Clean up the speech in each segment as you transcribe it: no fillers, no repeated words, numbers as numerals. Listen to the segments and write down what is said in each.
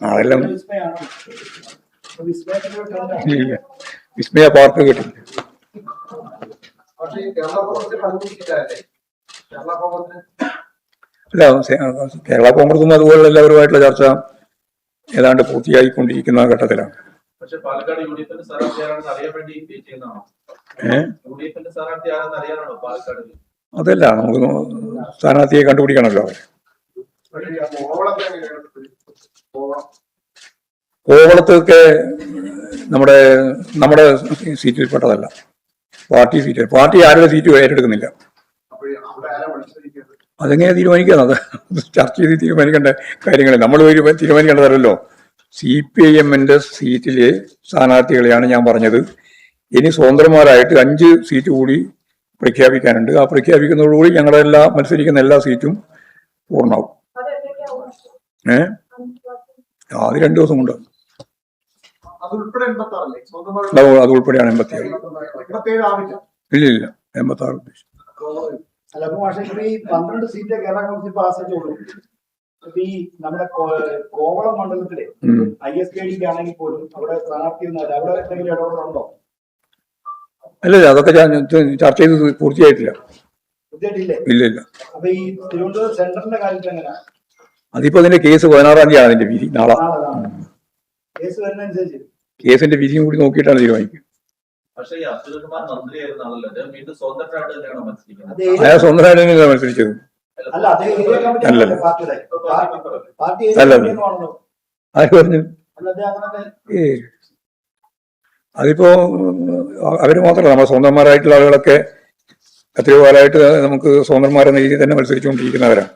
അതെല്ലാം വിസ്മയ പാർക്ക് കിട്ടി. അല്ല, കേരള കോൺഗ്രസും അതുപോലെ എല്ലാവരുമായിട്ടുള്ള ചർച്ച ഏതാണ്ട് പൂർത്തിയായിക്കൊണ്ടിരിക്കുന്ന ഘട്ടത്തിലാണ്. അതല്ല, നമുക്ക് സ്ഥാനാർത്ഥിയെ കണ്ടുപിടിക്കണമല്ലോ. കോവളത്തൊക്കെ നമ്മുടെ നമ്മുടെ സീറ്റിൽപ്പെട്ടതല്ല, പാർട്ടി സീറ്റ്. പാർട്ടി ആരുടെ സീറ്റ് ഏറ്റെടുക്കുന്നില്ല. അതെങ്ങനെ തീരുമാനിക്കാം? അത് ചർച്ച ചെയ്ത് തീരുമാനിക്കേണ്ട കാര്യങ്ങൾ നമ്മൾ തീരുമാനിക്കേണ്ടതല്ലോ. CPIMന്റെ സീറ്റിലെ സ്ഥാനാർത്ഥികളെയാണ് ഞാൻ പറഞ്ഞത്. ഇനി സ്വതന്ത്രന്മാരായിട്ട് 5 സീറ്റ് കൂടി പ്രഖ്യാപിക്കാനുണ്ട്. ആ പ്രഖ്യാപിക്കുന്നതോടുകൂടി ഞങ്ങളുടെ മത്സരിക്കുന്ന എല്ലാ സീറ്റും പൂർണ്ണമാവും. അത് 2 ദിവസം കൊണ്ട്. അത് ഉൾപ്പെടെയാണ് 86. ഇല്ല, 86 ഉദ്ദേശിച്ചു. ഈ നമ്മുടെ കോവളം മണ്ഡലത്തിലെ ISKDക്ക് ആണെങ്കിൽ പോലും അവിടെ സ്ഥാനാർത്ഥി അവിടെ എന്തെങ്കിലും ഇടപെടലുണ്ടോ? അല്ല, അതൊക്കെ ചർച്ച ചെയ്ത് പൂർത്തിയായിട്ടില്ല. ഇല്ല. അപ്പൊ ഈ തിരുവനന്തപുരം സെന്ററിന്റെ കാര്യത്തിൽ എങ്ങനെയാ? അതിപ്പോ അതിന്റെ കേസ് 16-ാം തീയതിയാണ് അതിന്റെ വിധി. നാളെ കേസ് വരുന്നതനുസരിച്ച് കേസിന്റെ വിധിയും കൂടി നോക്കിയിട്ടാണ് തീരുമാനിക്കുക. അയാൾ സ്വന്തമായിട്ട് തന്നെയാണ് മത്സരിച്ചത്. അല്ലല്ല, ആര് പറഞ്ഞു? അതിപ്പോ അവര് മാത്രമല്ല, നമ്മുടെ സ്വന്തന്മാരായിട്ടുള്ള ആളുകളൊക്കെ എത്രയോ കാലമായിട്ട് നമുക്ക് സ്വതന്ത്രന്മാരെന്ന രീതിയിൽ തന്നെ മത്സരിച്ചുകൊണ്ടിരിക്കുന്നവരാണ്.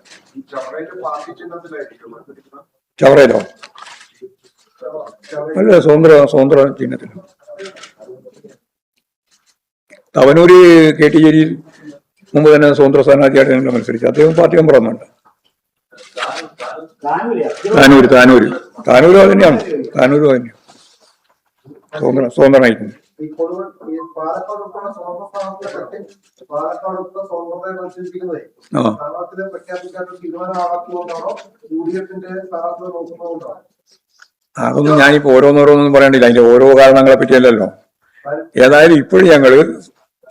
ചവറയിലോ? അല്ല, സ്വതന്ത്ര ചിഹ്നത്തിൽ. തവനൂര് KT ജലീൽ മുമ്പ് തന്നെ സ്വതന്ത്ര സ്ഥാനാർത്ഥിയായിട്ട് ഞങ്ങൾ മത്സരിച്ചു. അദ്ദേഹം പാർട്ടി മെമ്പർ ഒന്നുണ്ട്. താനൂര് തന്നെയാണ്. താനൂര് തന്നെയാണ് സ്വതന്ത്രനായിരിക്കുന്നത്. അതൊന്നും ഞാനിപ്പോ ഓരോന്നോരോന്നും പറയണ്ടില്ല. അതിന്റെ ഓരോ കാരണങ്ങളെ പറ്റിയല്ലോ. ഏതായാലും ഇപ്പോഴും ഞങ്ങള്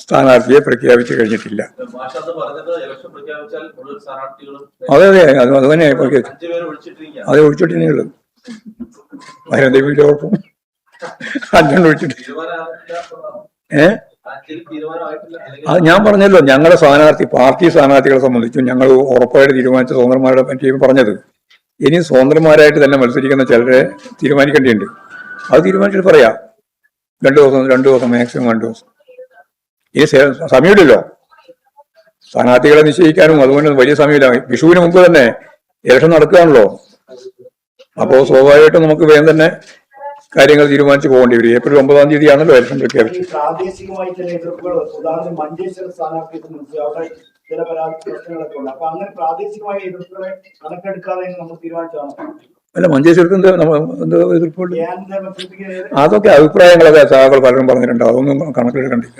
സ്ഥാനാർത്ഥിയെ പ്രഖ്യാപിച്ചു കഴിഞ്ഞിട്ടില്ല. അതെ, അത് തന്നെ അത് ഒഴിച്ചിട്ടേ ഉള്ളു. അതിനെന്തെങ്കിലും കുഴപ്പം? 5 ഒഴിച്ചിട്ട് അത് ഞാൻ പറഞ്ഞല്ലോ. ഞങ്ങളുടെ പാർട്ടി സ്ഥാനാർത്ഥികളെ സംബന്ധിച്ചും ഞങ്ങൾ ഉറപ്പായിട്ട് തീരുമാനിച്ച സ്വതന്ത്രന്മാരുടെ പറ്റി പറഞ്ഞത്. ഇനി സ്വതന്ത്രന്മാരായിട്ട് തന്നെ മത്സരിക്കുന്ന ചിലരെ തീരുമാനിക്കേണ്ടിയുണ്ട്. അത് തീരുമാനിച്ചിട്ട് പറയാം. 2 ദിവസം മാക്സിമം 2 ദിവസം. ഇനി സമയമില്ലല്ലോ സ്ഥാനാർത്ഥികളെ നിശ്ചയിക്കാനും. അതുകൊണ്ട് വലിയ സമയമില്ല. വിഷുവിന് മുമ്പ് തന്നെ ഇലക്ഷൻ നടക്കുകയാണല്ലോ. അപ്പോൾ സ്വാഭാവികമായിട്ടും നമുക്ക് വേഗം തന്നെ കാര്യങ്ങൾ തീരുമാനിച്ച് പോകേണ്ടി വരും. ഏപ്രിൽ 9-ാം തീയതിയാണല്ലോ ഇലക്ഷൻ പ്രഖ്യാപിച്ചത്. പ്രാദേശികമായി ചില എതിർപ്പുകൾ, ഉദാഹരണം മഞ്ചേശ്വരം സ്ഥാനാർത്ഥിയെ സംബന്ധിച്ച് അവിടെ ചില പ്രശ്നങ്ങളൊക്കെ ഉണ്ട്. അപ്പൊ അങ്ങനെ പ്രാദേശികമായ എതിർപ്പുകളെ കണക്കെടുക്കാതെ നമ്മൾ തീരുമാനിച്ചാണ്. അല്ല, മഞ്ചേശ്വരത്ത് എന്താ എതിർപ്പുണ്ട്? അതൊക്കെ അഭിപ്രായങ്ങളൊക്കെ സഹാക്കൾ പലരും പറഞ്ഞിട്ടുണ്ട്. അതൊന്നും കണക്കിലെടുക്കണ്ടില്ല.